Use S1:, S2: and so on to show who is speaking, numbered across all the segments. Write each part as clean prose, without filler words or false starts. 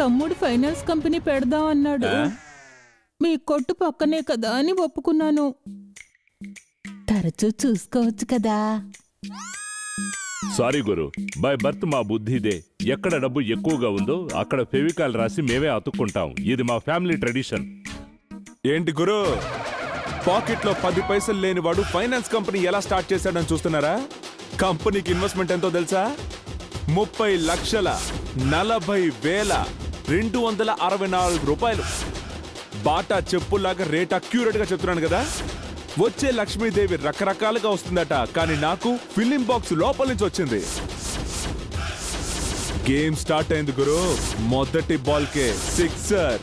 S1: తమ్ముడు finance company పెడదాం అన్నాడు. మీ కొట్టు పక్కనే కదా అని ఒప్పుకున్నాను. తరచూ చూసుకోవచ్చు కదా.
S2: సారీ గురు, బై బర్త్ మా బుద్ధి ఇదే. ఎక్కడ డబ్బు ఎక్కువగా ఉందో అక్కడ ఫెవికాల్ రాసి మేమే అతుక్కుంటాం. ఇది మా ఫ్యామిలీ ట్రెడిషన్.
S3: ఏంటి గురు, పాకెట్లో 10 పైసలు లేనివాడు ఫైనాన్స్ కంపెనీ ఎలా స్టార్ట్ చేశాడని చూస్తున్నారా? కంపెనీకి ఇన్వెస్ట్మెంట్ ఎంతో తెలుసా? 30,40,264 రూపాయలు. బాటా చెప్పులాగా రేట్ అక్యూరేట్ గా చెప్తున్నాను కదా. వచ్చే లక్ష్మీదేవి రకరకాలుగా వస్తుందట, కానీ నాకు ఫిల్లింగ్ బాక్స్ లోపల నుంచి వచ్చింది. గేమ్ స్టార్ట్ అయింది గురు. మొదటి బాల్ కే సిక్సర్.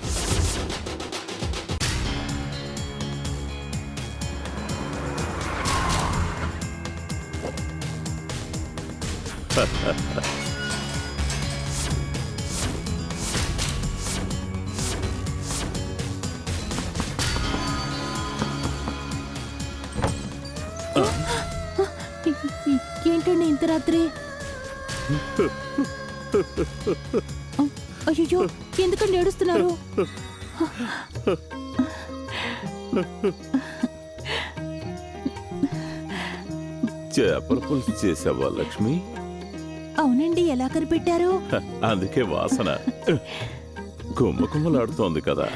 S1: ఏంటండి ఇంత రాత్రి? అయ్యో, ఎందుకండి ఏడుస్తున్నారు?
S4: చేపల పులుసు చేసావా లక్ష్మి?
S1: అవునండి, ఎలా కనిపెట్టారు?
S4: అందుకే వాసన గుమ్మకుమ్మలాడుతోంది కదా.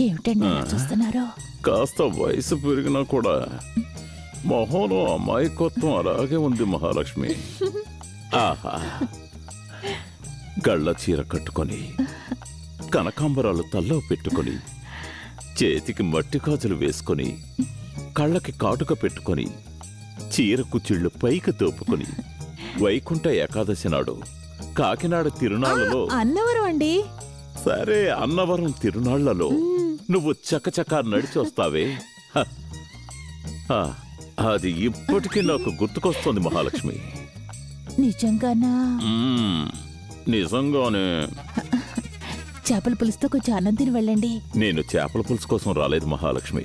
S1: ఏమిటండి అలా చూస్తున్నారు?
S4: కాస్త వయసు పెరిగినా కూడా మొహంలో అమాయకత్వం అలాగే ఉంది మహాలక్ష్మి. ఆహా, గళ్ళ చీర కట్టుకొని కనకాంబరాలు తల్లో పెట్టుకొని చేతికి మట్టి గాజులు వేసుకొని కళ్ళకి కాటుక పెట్టుకొని చీర కుచ్చిళ్ళు పైకి తోపుకొని వైకుంఠ ఏకాదశి నాడు కాకినాడ తిరునాళ్లలో
S1: అన్నవరం అండి.
S4: సరే, అన్నవరం తిరునాళ్లలో నువ్వు చకచకా నడిచొస్తావే, అది ఇప్పటికీ నాకు గుర్తుకొస్తోంది మహాలక్ష్మి.
S1: నిజంగానా?
S4: నిజంగానే.
S1: చేపల పులుసుతో కొంచెం అన్నం తిని వెళ్ళండి.
S4: నేను చేపల పులుసు కోసం రాలేదు మహాలక్ష్మి.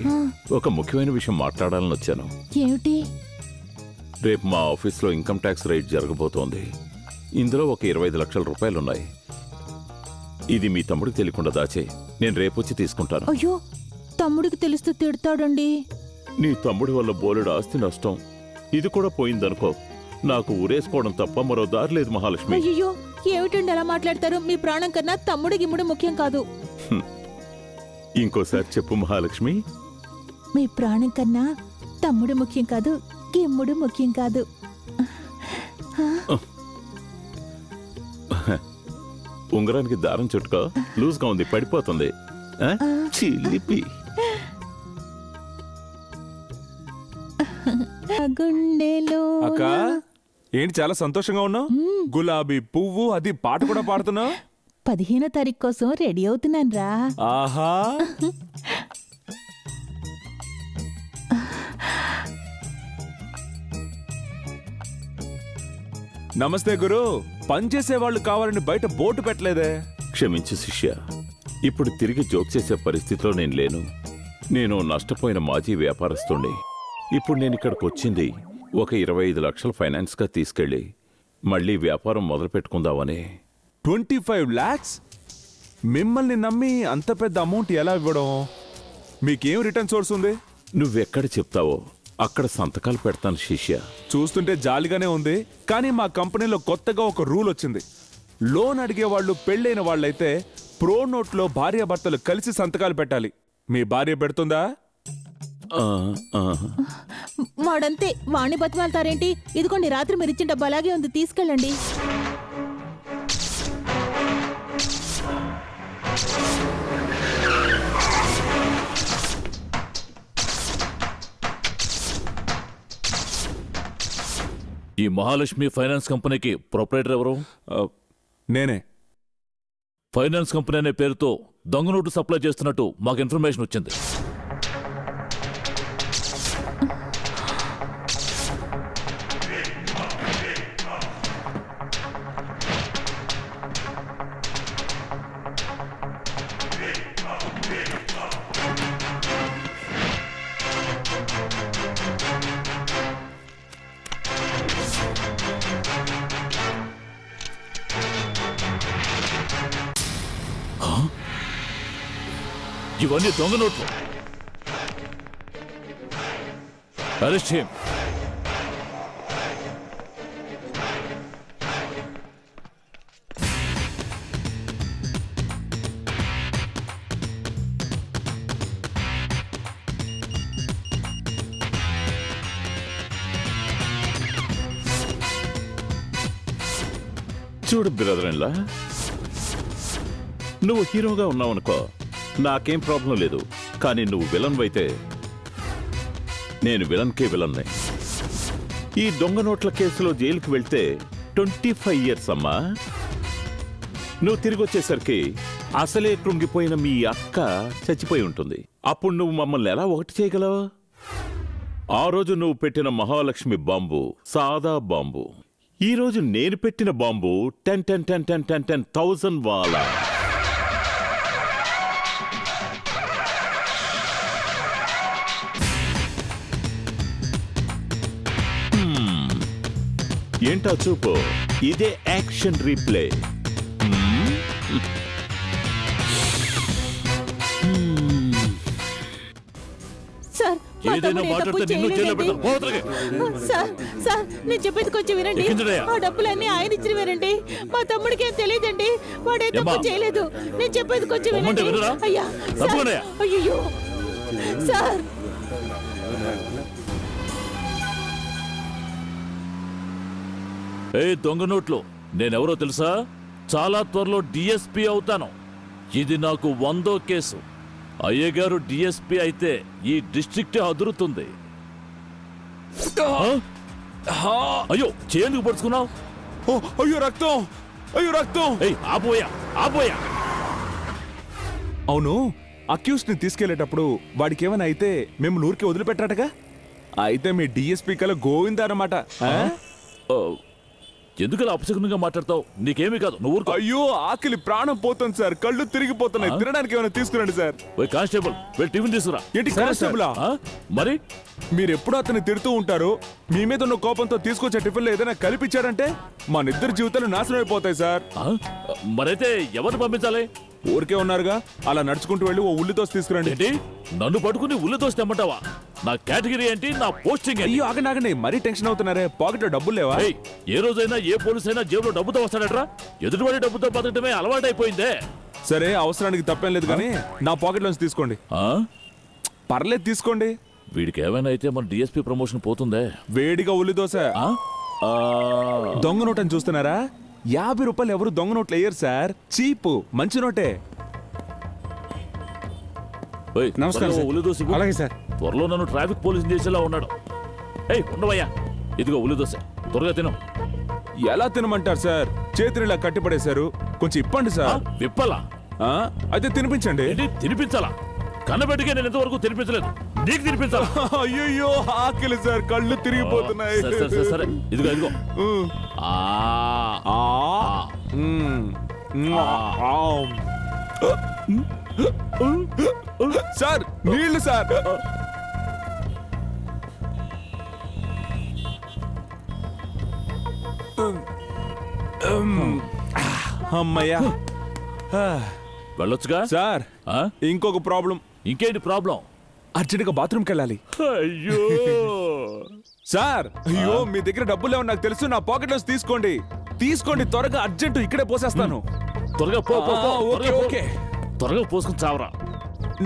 S4: ఒక ముఖ్యమైన విషయం మాట్లాడాలని వచ్చాను.
S1: ఏమిటి?
S4: రేపు మా ఆఫీస్లో ఇన్కమ్ ట్యాక్స్ రైడ్ జరగబోతోంది. ఇందులో ఒక 25 లక్షల రూపాయలున్నాయి. ఇది మీ తమ్ముడికి తెలియకుండా దాచే, నేను రేపొచ్చి తీసుకుంటాను.
S1: అయ్యో, తమ్ముడికి తెలిస్తే తిడతాడండి.
S4: నీ తమ్ముడి వల్ల బోలెడు ఆస్తి నష్టం. ఇది కూడా పోయిందనుకో, నాకు ఊరేసుకోవడం తప్ప మరో దారి లేదు మహాలక్ష్మి.
S1: అయ్యో, ఏమిటండి అలా మాట్లాడతారు? మీ ప్రాణం కన్నా తమ్ముడు గిమ్ముడు ముఖ్యం కాదు.
S4: ఇంకోసారి చెప్పు మహాలక్ష్మి.
S1: మీ ప్రాణం కన్నా తమ్ముడు ముఖ్యం కాదు, గిమ్ముడు ముఖ్యం కాదు.
S4: ఉంగరానికి దారం చుట్టుకో, లూజ్గా ఉంది, పడిపోతుంది. చిలిపి.
S3: అక్క, ఏంటి చాలా సంతోషంగా ఉన్నావు? గులాబీ పువ్వు, అది పాట కూడా పాడుతున్నావు.
S1: 15వ తారీఖు కోసం రెడీ అవుతున్నాను రా.
S3: ఆహా, నమస్తే గురు. పనిచేసే వాళ్ళు కావాలని బయట బోటు పెట్టలేదే.
S4: క్షమించు శిష్య, ఇప్పుడు తిరిగి జోక్ చేసే పరిస్థితిలో నేను లేను. నేను నష్టపోయిన మాజీ వ్యాపారస్తుణ్ణి. ఇప్పుడు నేను ఇక్కడికి వచ్చింది ఒక 25 లక్షలు ఫైనాన్స్గా తీసుకెళ్ళి మళ్ళీ వ్యాపారం మొదలు పెట్టుకుందామని.
S3: 25 lakhs? మిమ్మల్ని నమ్మి అంత పెద్ద అమౌంట్ ఎలా ఇవ్వడం? మీకేం రిటర్న్ సోర్స్ ఉంది?
S4: నువ్వెక్కడ చెప్తావో అక్కడ సంతకాలు పెడతాను శిష్య.
S3: చూస్తుంటే జాలిగానే ఉంది, కానీ మా కంపెనీలో కొత్తగా ఒక రూల్ వచ్చింది. లోన్ అడిగే వాళ్ళు పెళ్ళైన వాళ్ళైతే ప్రో నోట్లో భార్యాభర్తలు కలిసి సంతకాలు పెట్టాలి. మీ భార్య పెడుతుందా?
S1: వాడంతే, వాణ్ణి బతిమాలతారేంటి? ఇదిగోండి, రాత్రి మీరు ఇచ్చిన డబ్బు అలాగే ఉంది, తీసుకెళ్ళండి.
S2: ఈ మహాలక్ష్మి ఫైనాన్స్ కంపెనీకి ప్రొపరేటర్ ఎవరు?
S3: నేనే.
S2: ఫైనాన్స్ కంపెనీ అనే పేరుతో దొంగ నోటు సప్లై చేస్తున్నట్టు మాకు ఇన్ఫర్మేషన్ వచ్చింది.
S5: ఇవన్నీ దొంగ నోట్లు. అరెస్ట్ చేయం.
S4: చూడు బ్రదర్లా, నువ్వు హీరోగా ఉన్నావనుకో నాకేం ప్రాబ్లం లేదు. కానీ నువ్వు విలన్ అయితే నేను విలన్కే విలన్నే. ఈ దొంగ నోట్ల కేసులో జైలుకి వెళ్తే 25 years అమ్మా. నువ్వు తిరిగి వచ్చేసరికి అసలే కృంగిపోయిన మీ అక్క చచ్చిపోయి ఉంటుంది. అప్పుడు నువ్వు మమ్మల్ని ఎలా ఒకటి చేయగలవు? ఆ రోజు నువ్వు పెట్టిన మహాలక్ష్మి బాంబు సాదా బాంబు. ఈ రోజు నేను పెట్టిన బాంబు 10,000 వాలా. ఏంటా చూపు, ఇదే యాక్షన్ రీప్లే.
S1: సార్, మా
S5: ఏదైనా
S1: తమ్ముడు ఏ తప్పు
S5: మాట్లాడితే నిన్ను జైల్లో
S1: చేయలేదండి.
S5: పెడతాను. పోతలకి.
S1: సార్, నేను చెప్పేది కొంచెం వినండి.
S5: ఎక్కించుడయ్యా.
S1: ఆ డబ్బులన్నీ ఆయన ఇచ్చినవేనండి. మా తమ్ముడికి ఏం తెలియదండి. వాడే తప్పు
S5: ఏమ్మా?
S1: చేయలేదు. నేను చెప్పేది కొంచెం
S5: పొమ్మంటే
S1: వినండి.
S5: వినరా?
S1: అయ్యా, సార్.
S5: తప్పకుండా.
S1: అయ్యయ్యో. సార్,
S5: ఏ దొంగ నోట్లు, నేనెవరో తెలుసా? చాలా త్వరలో డిఎస్పీ అవుతాను. ఇది నాకు 100వ కేసు. అయ్యగారు డిఎస్పీ అయితే ఈ డిస్ట్రిక్ట్ అదురుతుంది. అయ్యో, చేందుకు పడుచుకున్నావు?
S3: అయ్యో రక్తం, అయ్యో రక్తం.
S5: ఆపోయా.
S3: అవును, అక్యూస్ ని తీసుకెళ్లేటప్పుడు వాడికి ఏమైనా అయితే మేము ఊరికి వదిలిపెట్టాటగా? అయితే మీ డిఎస్పీ కల గోవిందా అన్నమాట.
S5: ఎందుకలా అపశకునంగా మాట్లాడతావు? నీకేమీ కాదు, నువ్వు ఊరుకో.
S3: అయ్యో, ఆకలి ప్రాణం పోతుంది సార్, కళ్ళు తిరిగిపోతున్నాయి. తినడానికి ఏమైనా తీసుకురండి సార్.
S5: ఓయ్ కానిస్టేబుల్, వెళ్ళి టిఫిన్ తీసుకురా.
S3: ఏంటి కానిస్టేబులా?
S5: మరి
S3: మీరు ఎప్పుడు అతన్ని తిడుతూ ఉంటారు. మీ మీద ఉన్న కోపంతో తీసుకొచ్చే టిఫిన్లో ఏదైనా కలిపిచ్చారంటే మన ఇద్దరు జీవితాలు నాశనం అయిపోతాయి సార్.
S5: మరైతే ఎవరిని పంపించాలి?
S3: ఊరికే ఉన్నారుగా, అలా నడుచుకుంటూ వెళ్ళి ఓ ఉల్లి దోశ తీసుకురండి.
S5: ఏంటి, నన్ను పట్టుకుని ఉల్లి దోశ తెమ్మంటావా? నా కేటగిరీ ఏంటి, నా పోస్టింగ్ ఏంటి?
S3: అయ్యో ఆగండి, మరీ టెన్షన్ అవుతున్నారే. పాకెట్ లో డబ్బులు లేవా?
S5: ఏయ్, ఏ రోజైనా ఏ పోలీస్ అయినా జేబులో డబ్బుతో వస్తాడట్రా? ఎదుటివాడి డబ్బుతో బతకటమే అలవాటైపోయిందే.
S3: సరే, అవసరానికి తప్పేం లేదు కానీ నా పాకెట్ లోంచి తీసుకోండి. పర్లేదు తీసుకోండి.
S5: వీడికి ఏమైనా అయితే మన డిఎస్పీ ప్రమోషన్ పోతుందే.
S3: వేడిగా ఉల్లి దోశ. దొంగ నోట్ అని చూస్తున్నారా? 50 రూపాయలు ఎవరు దొంగ నోట్లు వేయరు సార్. చీప్, మంచి నోటే.
S5: ఓయ్,
S6: నమస్కారం
S5: త్వరగా
S6: సార్.
S5: ఉల్లి దోశ ఇవ్వు.
S6: అలాగే సార్.
S5: త్వరలో నన్ను ట్రాఫిక్ పోలీస్ చేసేలా ఉన్నాడు. ఏయ్ ఉండవయ్యా, ఇదిగో ఉల్లి దోశ, త్వరగా తిను.
S3: ఎలా తినమంటారు సార్? చేతులు ఇలా కట్టిపడేశారు, కొంచెం ఇప్పండి సార్.
S5: విప్పలా?
S3: అయితే తినిపించండి.
S5: ఏంటి తినిపించాలా? కన్నబెట్టికే నేను ఇంతవరకు తినిపించలేదు, నీకు తినిపించాలా?
S3: అయ్యో ఆకలి సార్, కళ్ళు తిరిగిపోతున్నాయి.
S5: సరే, ఇదిగో.
S3: సార్, నీళ్లు సార్. అమ్మయ్యా,
S5: వెళ్ళొచ్చుగా
S3: సార్. ఇంకొక ప్రాబ్లం.
S5: ఇంకేంటి ప్రాబ్లం?
S3: అర్జెంట్గా బాత్రూమ్కి వెళ్ళాలి.
S5: అయ్యో
S3: సార్, అయ్యో మీ దగ్గర డబ్బులు లేవని నాకు తెలుసు. నా పాకెట్ లోంచి తీసుకోండి త్వరగా, అర్జెంట్, ఇక్కడే పోసేస్తాను.
S5: త్వరగా పో.
S3: ఓకే.
S5: త్వరగా పోసుకుని చావరా.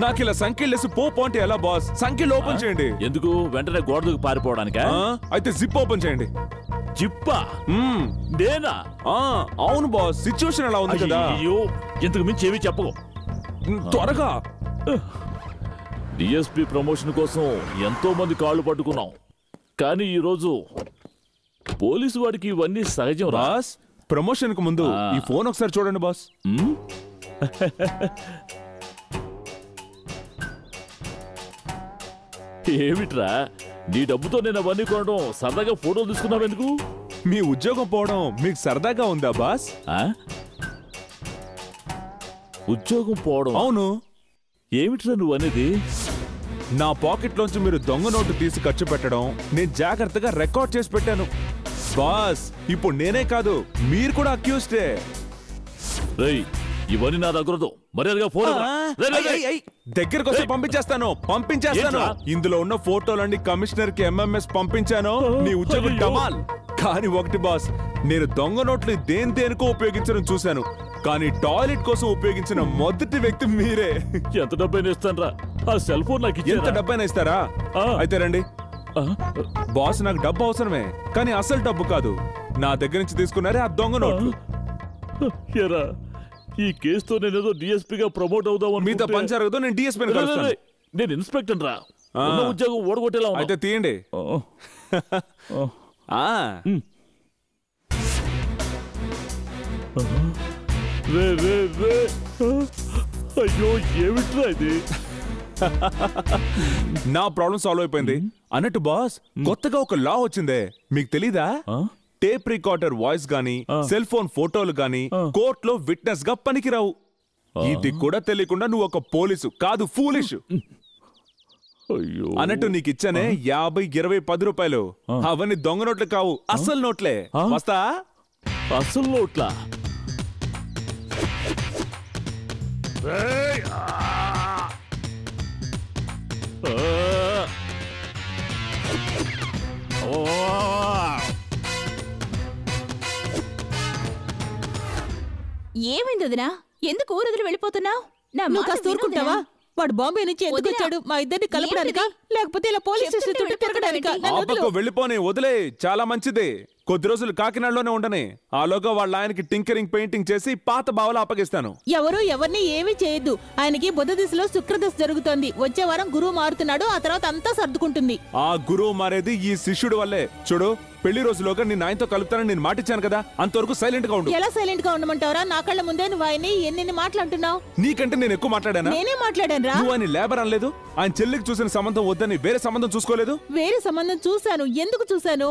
S3: నాకు ఇలా సంఖ్యలేసి పో అంటే ఎలా బాస్? సంఖ్యలు ఓపెన్ చేయండి.
S5: ఎందుకు? వెంటనే గోడ దూకి పారిపోవడానికా?
S3: అయితే జిప్ ఓపెన్ చేయండి.
S5: జిప్పా? నేనా?
S3: అవును బాస్, సిచ్యువేషన్ అలా ఉంది కదా.
S5: అయ్యో, ఇంతకు మించి ఏమీ చెప్పకు.
S3: త్వరగా.
S5: డిఎస్పీ ప్రమోషన్ కోసం ఎంతో మంది కాళ్ళు పట్టుకున్నాం, కానీ ఈరోజు పోలీసు వాడికి ఇవన్నీ సహజం రా.
S3: బాస్, ప్రమోషన్ కు ముందు ఈ ఫోన్ ఒకసారి చూడండి బాస్.
S5: ఏమిట్రా, నీ డబ్బుతో నేను అవన్నీ కొనడం, సరదాగా ఫోటోలు తీసుకున్నావు ఎందుకు?
S3: మీ ఉద్యోగం పోవడం మీకు సరదాగా ఉందా బాస్?
S5: ఉద్యోగం పోవడం?
S3: అవును.
S5: ఏమిట్రా నువ్వు అనేది?
S3: నా పాకెట్ లోంచి మీరు దొంగ నోటు తీసి ఖర్చు పెట్టడం నేను జాగ్రత్తగా రికార్డ్ చేసి పెట్టాను బాస్. ఇప్పుడు నేనే కాదు, మీరు కూడా అక్యూస్డే.
S5: రేయ్, ఇవన్నీ నా దగ్గరదు. మర్యాదగా ఫోన్ ఇవ్వరా? రే, రే, రే.
S3: దగ్గరకు వస్తే పంపించేస్తాను.
S5: ఏంట్రా?
S3: ఇందులో ఉన్న ఫోటోలన్నీ కమిషనర్ కి MMS పంపించాను. నీ ఉద్యోగం
S5: అయ్యో.
S3: డమాల్. కానీ ఒకటి బాస్, నేను దొంగ నోట్లు దేనికో ఉపయోగించడం చూశాను, కానీ టాయిలెట్ కోసం ఉపయోగించిన మొదటి వ్యక్తి మీరే.
S5: ఎంత డబ్బైనా ఇస్తానరా? ఆ సెల్ ఫోన్ నాకు
S3: ఎంత
S5: ఇచ్చారా?
S3: డబ్బైనా ఇస్తారా?
S5: ఆ.
S3: అయితే రండి.
S5: ఆ?
S3: బాస్, నాకు డబ్బు అవసరమే, కానీ అసలు డబ్బు కాదు. నా దగ్గర నుంచి తీసుకున్నారే ఆ దొంగ నోట్లు.
S5: ఎరా, ఈ కేసుతో నేనేదో డిఎస్పీగా ప్రమోట్ అవుదాం
S3: మీతో పని జరగదు, నేను DSP ని కలుస్తాను.
S5: నేను ఇన్స్పెక్టర్ రా.
S3: ఆ.
S5: ఉన్న ఉద్యోగం ఓడగొట్టేలా ఉన్నావు.
S3: అయితే తీయండి. ఆ.
S5: రే, రే, రే. అయ్యో, ఏమిట్రా ఇది?
S3: నా ప్రాబ్లం సాల్వ్ అయిపోయింది. అన్నట్టు బాస్, కొత్తగా ఒక లా వచ్చిందే, మీకు తెలీదా?
S5: ఆ?
S3: టేప్ రికార్డర్ వాయిస్ గానీ, సెల్ ఫోన్ ఫోటోలు గానీ కోర్టులో విట్నెస్ గా పనికిరావు. ఇది కూడా తెలియకుండా నువ్వు ఒక పోలీసు కాదు, ఫూలిష్.
S5: అయ్యో.
S3: అన్నట్టు నీకు ఇచ్చానే 50, 20, 10 రూపాయలు, అవన్నీ దొంగ నోట్లు కావు, అసలు నోట్లే. వస్తా.
S5: అసలు నోట్లా? ఏయ్! ఆ! ఓ!
S6: ఏమైంది వదినా? ఎందుకు ఊరొదిలి వెళ్ళిపోతున్నావు?
S1: నువ్వు కాస్త ఊరుకుంటావా? వాడు బాంబే నుంచి ఎందుకు
S6: వదినా,
S1: వచ్చాడు? మా ఇద్దరిని కలపడానికా, లేకపోతే ఇలా పోలీస్ స్టేషన్ చుట్టూ
S6: చెప్తుంటే
S1: తిరగడానికా? నన్ను వదిలు.
S3: ఆపకు, వెళ్ళిపోని, వదిలే, చాలా మంచిది. కొద్ది రోజులు కాకినాడలోనే ఉండని. ఆలోగా వాళ్ళ ఆయనకి టింకరింగ్ పెయింటింగ్ చేసి పాత బావలు అప్పగిస్తాను.
S1: ఎవరు ఎవరిని ఏమీ చేయొద్దు. ఆయనకి బుధ దిశలో శుక్రదశ జరుగుతోంది. వచ్చే వారం గురువు మారుతున్నాడు. ఆ తర్వాత అంతా సర్దుకుంటుంది.
S3: ఆ గురువు మారేది ఈ శిష్యుడు వల్లే. చూడు, పెళ్లి రోజులోగా నేను ఆయనతో కలుపుతానని నేను మాటిచ్చాను కదా, అంతవరకు సైలెంట్ గా ఉండు.
S1: ఎలా సైలెంట్ గా ఉండమంటావరా? నా కళ్ళ ముందే నువ్వు ఆయన్ని ఎన్ని మాట్లాడుతున్నావు?
S3: నీకంటే నేను ఎక్కువ మాట్లాడానా?
S1: నేనే మాట్లాడాను రా.
S3: నువ్వు ఆయన లేబర్ అనలేదు. ఆయన చెల్లికి చూసిన సంబంధం వద్దని వేరే సంబంధం చూసుకోలేదు.
S1: వేరే సంబంధం చూశాను. ఎందుకు చూశాను?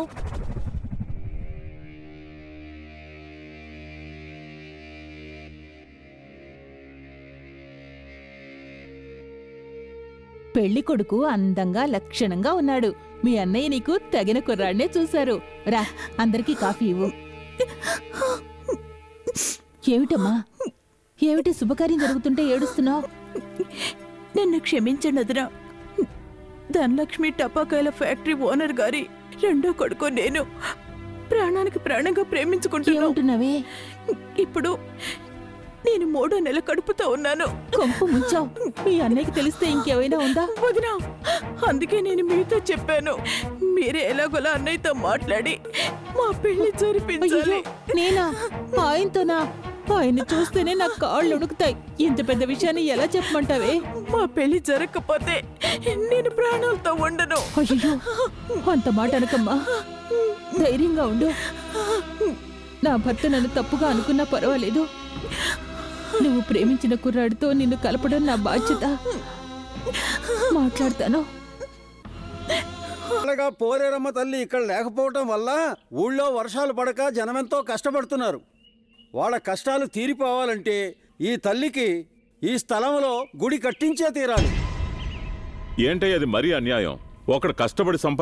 S1: పెళ్లి కొడుకు అందంగా లక్షణంగా ఉన్నాడు. మీ అన్నయ్య నీకు తగిన కుర్రాడినే చూశారు. రా, అందరికీ కాఫీ ఇవ్వు. ఏమిటమ్మా, ఏమిటి శుభకార్యం జరుగుతుంటే ఏడుస్తున్నావు?
S6: నన్ను క్షమించండి వదినా. ధనలక్ష్మి టపాకాయల ఫ్యాక్టరీ ఓనర్ గారి రెండో కొడుకు నేను ప్రాణానికి ప్రాణంగా ప్రేమించుకుంటున్నాను.
S1: ఏమంటున్నావే?
S6: ఇప్పుడు నేను 3వ నెల కడుపుతో ఉన్నాను.
S1: కొంపు ముంచావు. మీ అన్నయ్యకి తెలిస్తే ఇంకేమైనా ఉందా?
S6: వదినా, అందుకే నేను మీతో చెప్పాను. మీరే ఎలాగోలా అన్నయ్యతో మాట్లాడి మా పెళ్లి జరిపించాలి.
S1: అయ్యో, నేనా? ఆయనతోనా? ఆయన్ని చూస్తేనే నాకు కాళ్ళు ఉణుకుతాయి. ఇంత పెద్ద విషయాన్ని ఎలా చెప్పమంటావే?
S6: మా పెళ్లి జరగకపోతే నేను ప్రాణాలతో ఉండను.
S1: అయ్యో, అంత మాట అనకమ్మా. ధైర్యంగా ఉండు. నా భర్త నన్ను తప్పుగా అనుకున్నా పర్వాలేదు. నువ్వు ప్రేమించిన కుర్రాడితో నిన్ను కలపడం నా బాధ్యత. మాట్లాడతాను.
S7: పోలేరమ్మ తల్లి ఇక్కడ లేకపోవటం వల్ల ఊళ్ళో వర్షాలు పడక జనమెంతో కష్టపడుతున్నారు. వాళ్ళ కష్టాలు తీరిపోవాలంటే ఈ తల్లికి ఈ స్థలంలో గుడి కట్టించే తీరాలి.
S4: ఏంటయ్య అది మరీ అన్యాయం. ఒకడు కష్టపడి